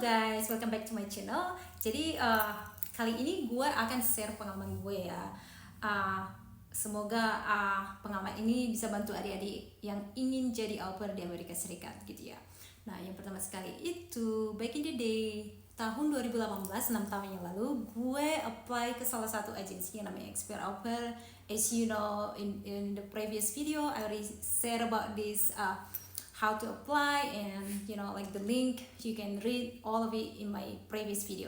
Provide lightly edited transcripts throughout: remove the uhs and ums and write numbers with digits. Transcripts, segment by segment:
guys, welcome back to my channel. Jadi kali ini gue akan share pengalaman gue ya. Semoga pengalaman ini bisa bantu adik-adik yang ingin jadi au pair di Amerika Serikat gitu ya. Nah, yang pertama sekali itu back in the day tahun 2018, 6 tahun yang lalu, gue apply ke salah satu agensi yang namanya Expert Au Pair. As you know, in the previous video, I already share about this how to apply, and you know, like the link, you can read all of it in my previous video.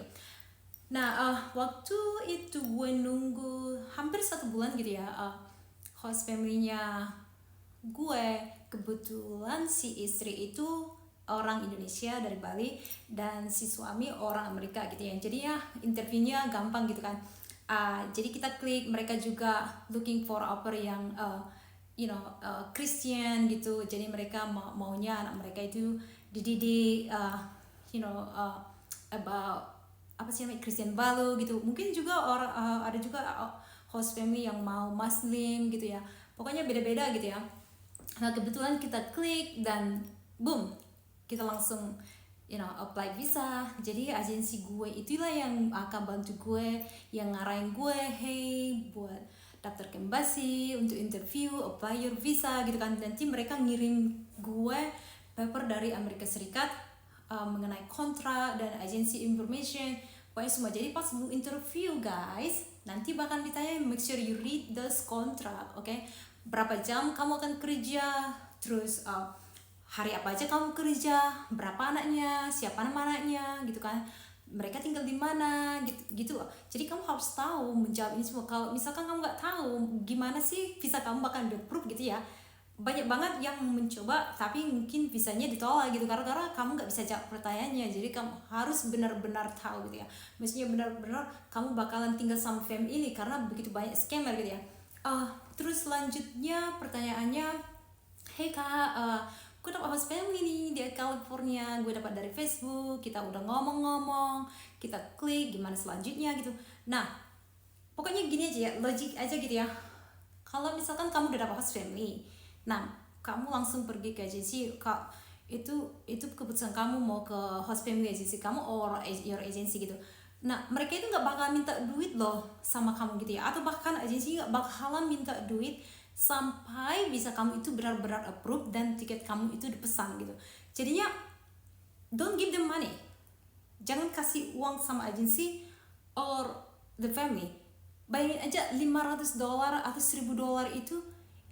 Nah, waktu itu gue nunggu hampir 1 bulan gitu ya. Host family-nya gue, kebetulan si istri itu orang Indonesia dari Bali dan si suami orang Amerika gitu ya. Jadi ya interviewnya gampang gitu kan. Jadi kita klik, mereka juga looking for au pair yang Christian gitu. Jadi mereka maunya anak mereka itu dididik about apa sih namanya, Christian value gitu. Mungkin juga ada juga host family yang mau Muslim gitu ya. Pokoknya beda-beda gitu ya. Nah, kebetulan kita klik dan boom, kita langsung apply visa. Jadi agensi gue itulah yang akan bantu gue, yang ngarahin gue, hey, buat daftar ke embassy untuk interview, apply your visa gitu kan. Nanti mereka ngirim gue paper dari Amerika Serikat mengenai kontrak dan agency information, pokoknya semua. Jadi pas lu interview guys, nanti bakal ditanya, make sure you read those contract, okay? Berapa jam kamu akan kerja, terus hari apa aja kamu kerja, berapa anaknya, siapa nama anaknya gitu kan, mereka tinggal di mana gitu. Jadi kamu harus tahu menjawab ini semua. Kalau misalkan kamu nggak tahu gimana sih visa kamu bakal di-approve gitu ya, banyak banget yang mencoba tapi mungkin visanya ditolak gitu karena kamu nggak bisa jawab pertanyaannya. Jadi kamu harus benar-benar tahu gitu ya, maksudnya benar-benar kamu bakalan tinggal sama family ini karena begitu banyak scammer gitu ya. Terus selanjutnya pertanyaannya, hey kak, gue dapat host family nih di California, gue dapat dari Facebook, kita udah ngomong-ngomong, kita klik gimana selanjutnya gitu. Nah, pokoknya gini aja ya, logik aja gitu ya. Kalau misalkan kamu udah dapat host family, nah kamu langsung pergi ke agensi, itu keputusan kamu mau ke host family agensi kamu or your agency gitu. Nah, mereka itu nggak bakal minta duit loh sama kamu gitu ya, atau bahkan agensi nggak bakalan minta duit sampai bisa kamu itu benar-benar approve dan tiket kamu itu dipesan gitu. Jadinya don't give them money, jangan kasih uang sama agensi or the family. Bayangin aja $500 atau $1,000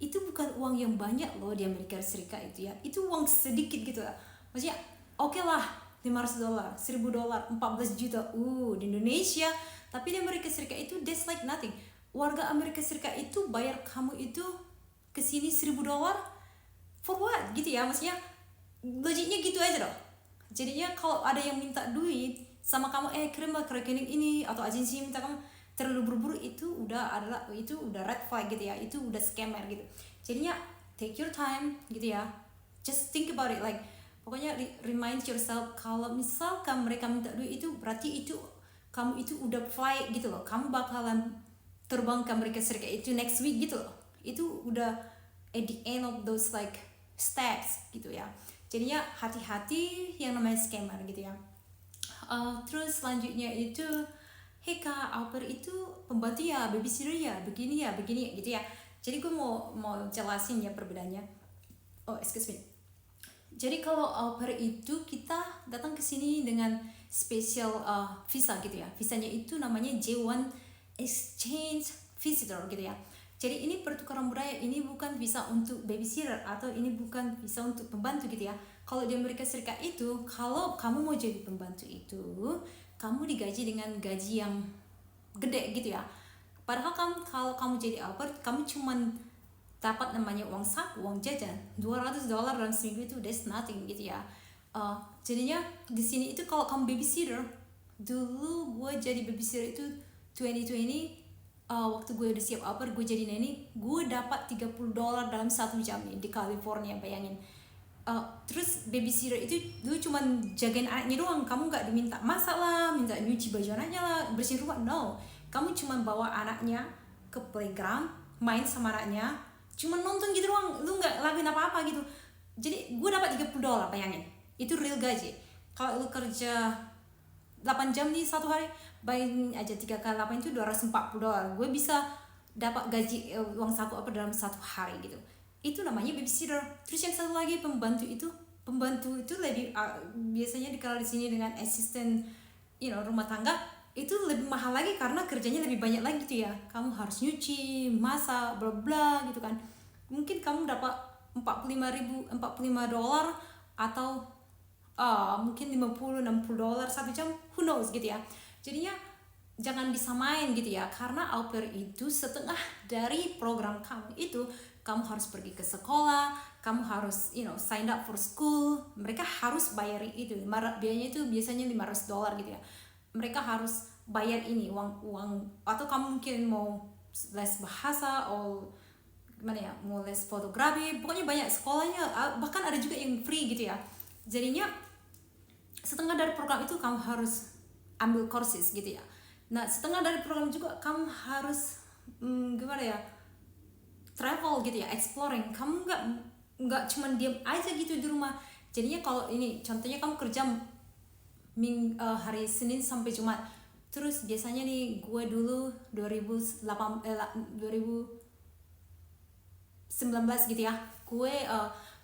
itu bukan uang yang banyak loh di Amerika Serikat itu ya. Itu uang sedikit gitu lah. Maksudnya oke lah, $500, $1,000, 14 juta di Indonesia, tapi di Amerika Serikat itu that's like nothing. Warga Amerika Serikat itu bayar kamu itu kesini $1,000 for what gitu ya. Maksudnya logiknya gitu aja loh. Jadinya kalau ada yang minta duit sama kamu, kirimlah ke rekening ini, atau agensi minta kamu terlalu buru-buru, itu udah red flag gitu ya, itu udah scammer gitu. Jadinya take your time gitu ya, just think about it, like pokoknya remind yourself kalau misalkan mereka minta duit itu berarti itu kamu itu udah fly gitu loh, kamu bakalan terbang ke Amerika Serikat itu next week gitu loh. Itu udah at the end of those like steps gitu ya. Jadinya hati-hati yang namanya scammer gitu ya. Terus selanjutnya itu, hey kak, au pair itu pembantu ya, babysitter ya, begini gitu ya. Jadi gue mau jelasin ya perbedaannya. Excuse me. Jadi kalau au pair itu kita datang ke sini dengan special visa gitu ya. Visanya itu namanya J1 exchange visitor gitu ya. Jadi ini pertukaran budaya, ini bukan visa untuk babysitter atau ini bukan visa untuk pembantu gitu ya. Kalau di Amerika Serikat itu, kalau kamu mau jadi pembantu itu, kamu digaji dengan gaji yang gede gitu ya. Padahal kalau kamu jadi au pair, kamu cuman dapat namanya uang saku, uang jajan, $200 dalam seminggu itu that's nothing gitu ya. Jadinya di sini itu kalau kamu babysitter, dulu gue jadi babysitter itu 2020, waktu gue udah siap au pair, gue jadi nanny, gue dapat $30 dalam 1 jam nih di California, bayangin. Terus babysitter itu dulu cuma jagain anaknya doang, kamu nggak diminta masak lah, minta nyuci baju anaknya lah, bersihin rumah, no. Kamu cuma bawa anaknya ke playground, main sama anaknya, cuma nonton gitu doang, lu nggak lakuin apa-apa gitu. Jadi gue dapat $30, bayangin, itu real gaji. kalau lu kerja 8 jam nih satu hari, bayangin aja 3 kali 8 itu $240. Gue bisa dapat gaji uang saku apa dalam satu hari gitu. Itu namanya babysitter. Terus yang satu lagi pembantu itu lebih biasanya dikenal di sini dengan asisten rumah tangga. Itu lebih mahal lagi karena kerjanya lebih banyak lagi gitu ya. Kamu harus nyuci, masak, bla bla gitu kan. Mungkin kamu dapat $45 atau mungkin $50-60 satu jam, who knows gitu ya. Jadinya jangan disamain gitu ya, karena au pair itu setengah dari program kamu itu. Kamu harus pergi ke sekolah, kamu harus sign up for school, mereka harus bayar itu. Biayanya itu biasanya $500 gitu ya. Mereka harus bayar ini uang, atau kamu mungkin mau les bahasa atau gimana ya, mau les fotografi, pokoknya banyak sekolahnya, bahkan ada juga yang free gitu ya. Jadinya setengah dari program itu kamu harus ambil courses gitu ya. Nah, setengah dari program juga kamu harus gimana ya, travel gitu ya, exploring. Kamu nggak cuma diam aja gitu di rumah. Jadinya kalau ini contohnya kamu kerja hari Senin sampai Jumat, terus biasanya nih gue dulu 2019 gitu ya, gue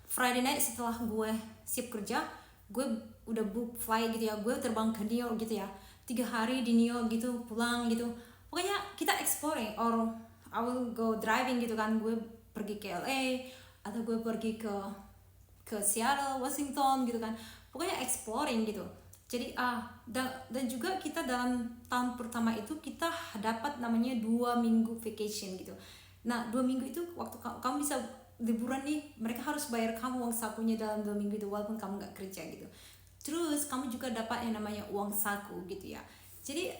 Friday night setelah gue siap kerja, gue udah book flight gitu ya, gue terbang ke New York gitu ya, 3 hari di New York gitu, pulang gitu. Pokoknya kita exploring, or I will go driving gitu kan, gue pergi ke LA atau gue pergi ke Seattle, Washington gitu kan. Pokoknya exploring gitu. Jadi dan juga kita dalam tahun pertama itu kita dapat namanya 2 minggu vacation gitu. Nah, 2 minggu itu waktu kamu bisa liburan nih, mereka harus bayar kamu uang sakunya dalam 2 minggu itu walaupun kamu nggak kerja gitu. Terus kamu juga dapat yang namanya uang saku gitu ya. Jadi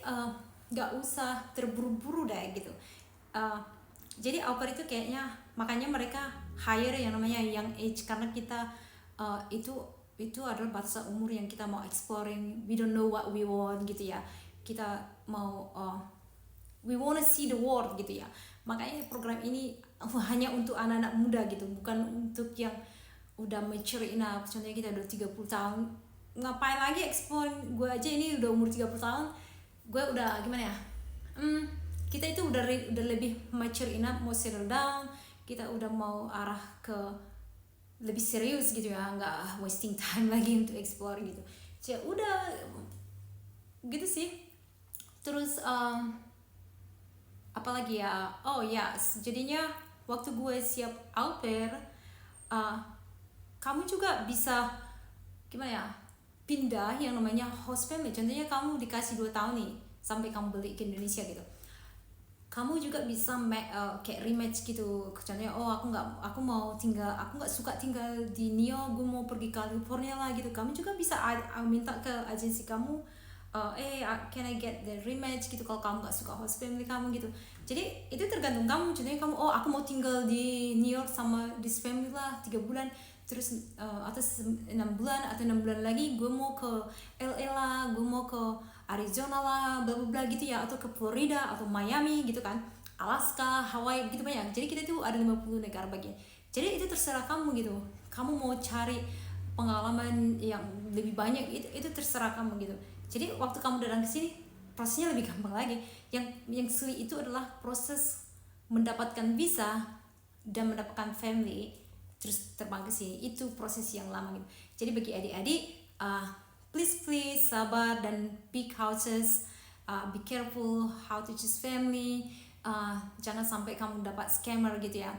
nggak usah terburu-buru deh gitu. Jadi au pair itu kayaknya makanya mereka hire yang namanya young age, karena kita itu adalah batas umur yang kita mau exploring. We don't know what we want gitu ya. Kita mau we wanna see the world gitu ya. Makanya program ini hanya untuk anak-anak muda gitu, bukan untuk yang udah mature enough. Contohnya kita udah 30 tahun, ngapain lagi exploring? Gue aja ini udah umur 30 tahun, gue udah gimana ya, kita itu udah lebih mature enough, mau settle down, kita udah mau arah ke lebih serius gitu ya, nggak wasting time lagi untuk explore gitu. Jadi udah gitu sih. Terus apalagi ya, oh ya, jadinya waktu gue siap au pair, kamu juga bisa gimana ya, pindah yang namanya host family. Contohnya kamu dikasih 2 tahun nih sampai kamu balik ke Indonesia gitu, kamu juga bisa kayak rematch gitu. Contohnya aku nggak suka tinggal di New York, gue mau pergi California lah gitu. Kamu juga bisa minta ke agensi kamu, can I get the rematch gitu kalau kamu nggak suka host family kamu gitu. Jadi itu tergantung kamu. Contohnya kamu aku mau tinggal di New York sama this family lah 3 bulan, terus atau 6 bulan atau 6 bulan lagi gue mau ke LA lah, gue mau ke Arizona lah, bla bla bla gitu ya, atau ke Florida atau Miami gitu kan, Alaska, Hawaii gitu banyak. Jadi kita itu ada 50 negara bagian. Jadi itu terserah kamu gitu. Kamu mau cari pengalaman yang lebih banyak, itu terserah kamu gitu. Jadi waktu kamu datang ke sini prosesnya lebih gampang lagi. Yang sulit itu adalah proses mendapatkan visa dan mendapatkan family terus terbang ke sini. Itu proses yang lama gitu. Jadi bagi adik-adik, please sabar dan big houses, be careful how to choose family, jangan sampai kamu dapat scammer gitu ya.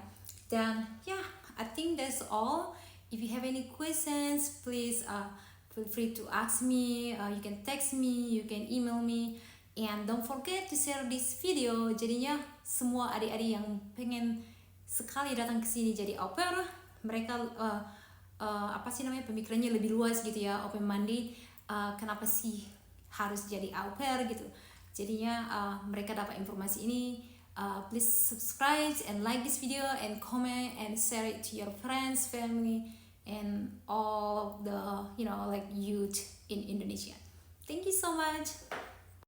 Dan I think that's all. If you have any questions, please feel free to ask me. You can text me, you can email me, and don't forget to share this video. Jadinya semua adik-adik yang pengen sekali datang ke sini jadi au pair, mereka pemikirannya lebih luas gitu ya, open minded. Kenapa sih harus jadi au pair gitu. Jadinya mereka dapat informasi ini. Please subscribe and like this video and comment and share it to your friends, family, and all the youth in Indonesia. Thank you so much.